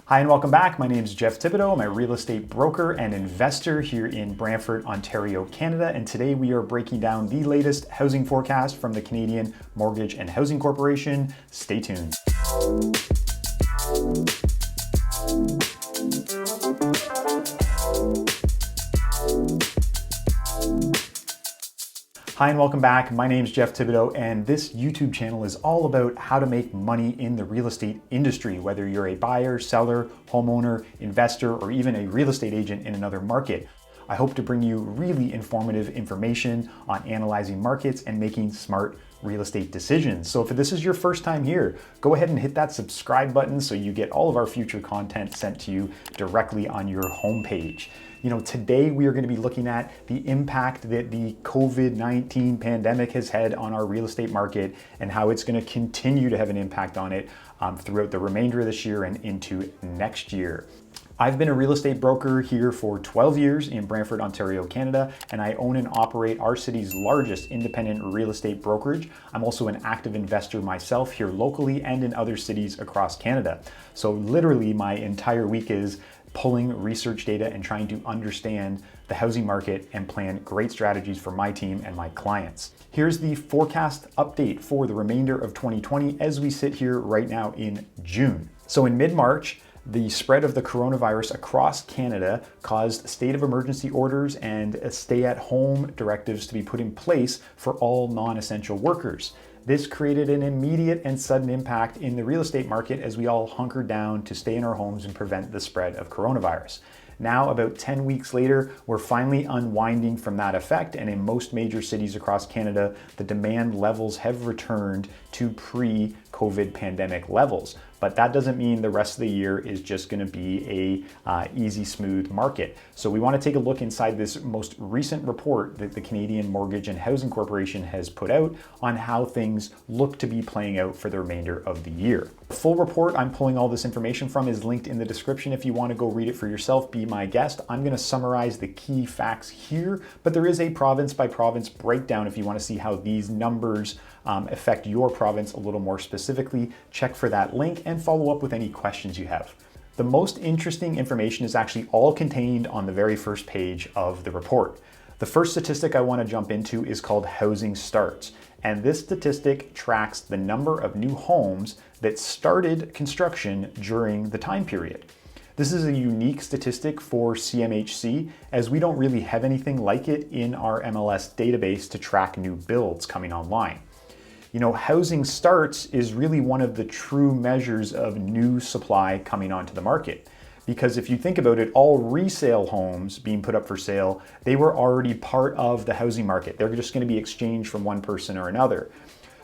Hi and welcome back. My name is Jeff Thibodeau. I'm a real estate broker and investor here in Brantford, Ontario, Canada. And today we are breaking down the latest housing forecast from the Canadian Mortgage and Housing Corporation. Stay tuned. Hi and welcome back. My name is Jeff Thibodeau, and this YouTube channel is all about how to make money in the real estate industry, whether you're a buyer, seller, homeowner, investor, or even a real estate agent in another market. I hope to bring you really informative information on analyzing markets and making smart real estate decisions. So if this is your first time here, go ahead and hit that subscribe button so you get all of our future content sent to you directly on your homepage. Today we are going to be looking at the impact that the COVID-19 pandemic has had on our real estate market and how it's going to continue to have an impact on it throughout the remainder of this year and into next year. I've been a real estate broker here for 12 years in Brantford, Ontario, Canada, and I own and operate our city's largest independent real estate brokerage. I'm also an active investor myself here locally and in other cities across Canada. So literally my entire week is pulling research data and trying to understand the housing market and plan great strategies for my team and my clients. Here's the forecast update for the remainder of 2020 as we sit here right now in June. So in mid-March, the spread of the coronavirus across Canada caused state of emergency orders and stay-at-home directives to be put in place for all non-essential workers. This created an immediate and sudden impact in the real estate market as we all hunkered down to stay in our homes and prevent the spread of coronavirus. Now, about 10 weeks later, we're finally unwinding from that effect, and in most major cities across Canada, the demand levels have returned to pre-COVID pandemic levels. But that doesn't mean the rest of the year is just going to be a easy, smooth market. So we want to take a look inside this most recent report that the Canadian Mortgage and Housing Corporation has put out on how things look to be playing out for the remainder of the year. The full report I'm pulling all this information from is linked in the description if you want to go read it for yourself, be my guest. I'm going to summarize the key facts here, but there is a province by province breakdown if you want to see how these numbers affect your province a little more specifically. Check for that link and follow up with any questions you have. The most interesting information is actually all contained on the very first page of the report. The first statistic I want to jump into is called housing starts. And this statistic tracks the number of new homes that started construction during the time period. This is a unique statistic for Cmhc as we don't really have anything like it in our MLS database to track new builds coming online. Housing starts is really one of the true measures of new supply coming onto the market. Because if you think about it, all resale homes being put up for sale, they were already part of the housing market. They're just going to be exchanged from one person or another.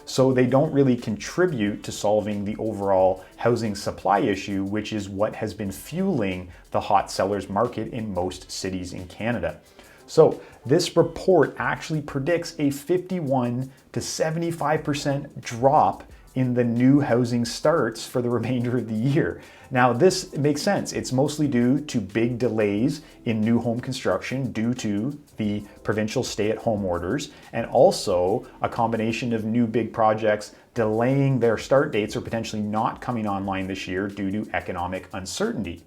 So they don't really contribute to solving the overall housing supply issue, which is what has been fueling the hot sellers market in most cities in Canada. So this report actually predicts a 51 to 75% drop in the new housing starts for the remainder of the year. Now this makes sense. It's mostly due to big delays in new home construction due to the provincial stay-at-home orders, and also a combination of new big projects delaying their start dates or potentially not coming online this year due to economic uncertainty.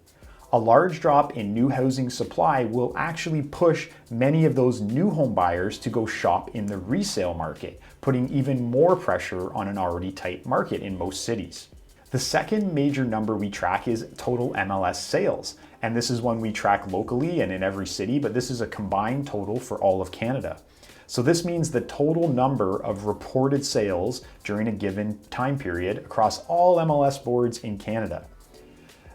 A large drop in new housing supply will actually push many of those new home buyers to go shop in the resale market, putting even more pressure on an already tight market in most cities. The second major number we track is total MLS sales. And this is one we track locally and in every city, but this is a combined total for all of Canada. So this means the total number of reported sales during a given time period across all MLS boards in Canada.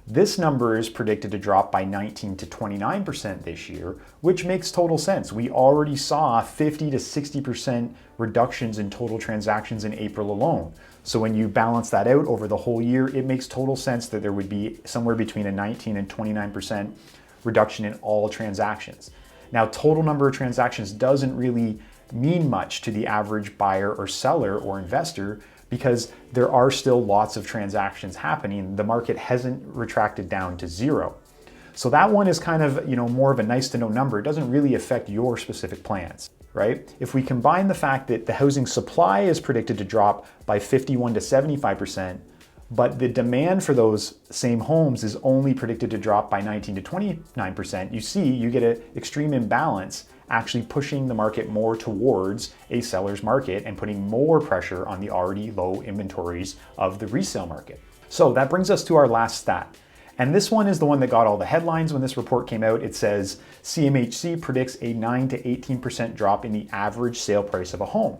This number is predicted to drop by 19 to 29% this year, which makes total sense. We already saw 50 to 60% reductions in total transactions in April alone. So when you balance that out over the whole year, it makes total sense that there would be somewhere between a 19 and 29% reduction in all transactions. Now, total number of transactions doesn't really mean much to the average buyer or seller or investor because there are still lots of transactions happening. The market hasn't retracted down to zero. So that one is kind of, more of a nice to know number. It doesn't really affect your specific plans, right? If we combine the fact that the housing supply is predicted to drop by 51 to 75%, but the demand for those same homes is only predicted to drop by 19 to 29%. You get an extreme imbalance, actually pushing the market more towards a seller's market and putting more pressure on the already low inventories of the resale market. So that brings us to our last stat. And this one is the one that got all the headlines when this report came out. It says CMHC predicts a 9 to 18% drop in the average sale price of a home.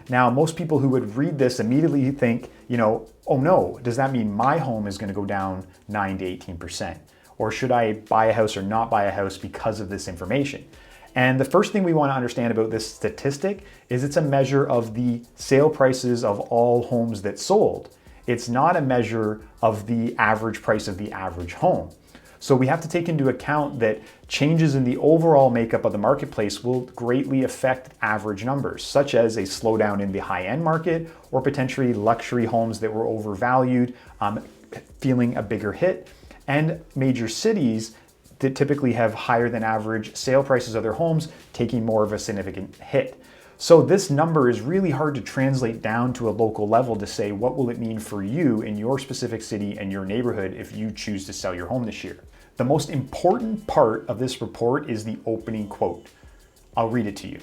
Now, most people who would read this immediately think, oh no, does that mean my home is going to go down 9 to 18%? Or should I buy a house or not buy a house because of this information? And the first thing we want to understand about this statistic is it's a measure of the sale prices of all homes that sold. It's not a measure of the average price of the average home. So we have to take into account that changes in the overall makeup of the marketplace will greatly affect average numbers, such as a slowdown in the high-end market or potentially luxury homes that were overvalued, feeling a bigger hit, and major cities that typically have higher than average sale prices of their homes taking more of a significant hit. So this number is really hard to translate down to a local level to say what will it mean for you in your specific city and your neighborhood if you choose to sell your home this year. The most important part of this report is the opening quote. I'll read it to you.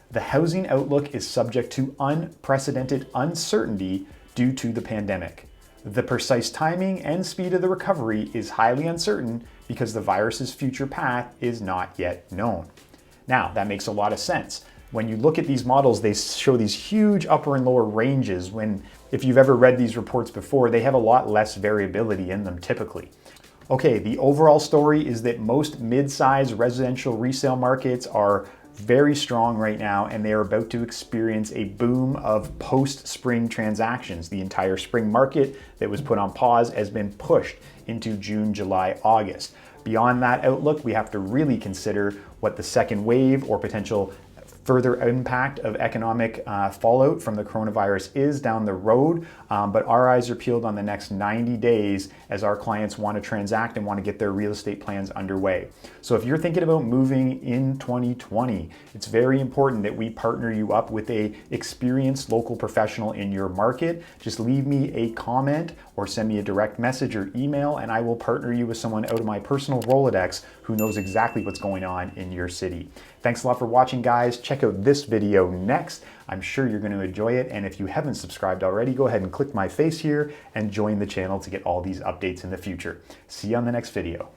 The housing outlook is subject to unprecedented uncertainty due to the pandemic. The precise timing and speed of the recovery is highly uncertain because the virus's future path is not yet known. Now, that makes a lot of sense. When you look at these models, they show these huge upper and lower ranges when, if you've ever read these reports before, they have a lot less variability in them typically. Okay, the overall story is that most mid-size residential resale markets are very strong right now, and they are about to experience a boom of post-spring transactions. The entire spring market that was put on pause has been pushed into June, July, August. Beyond that outlook, we have to really consider what the second wave or potential further impact of economic fallout from the coronavirus is down the road, but our eyes are peeled on the next 90 days as our clients want to transact and want to get their real estate plans underway. So if you're thinking about moving in 2020, it's very important that we partner you up with a experienced local professional in your market. Just leave me a comment or send me a direct message or email, and I will partner you with someone out of my personal Rolodex who knows exactly what's going on in your city. Thanks a lot for watching, guys. Check out this video next. I'm sure you're going to enjoy it. And if you haven't subscribed already, go ahead and click my face here and join the channel to get all these updates in the future. See you on the next video.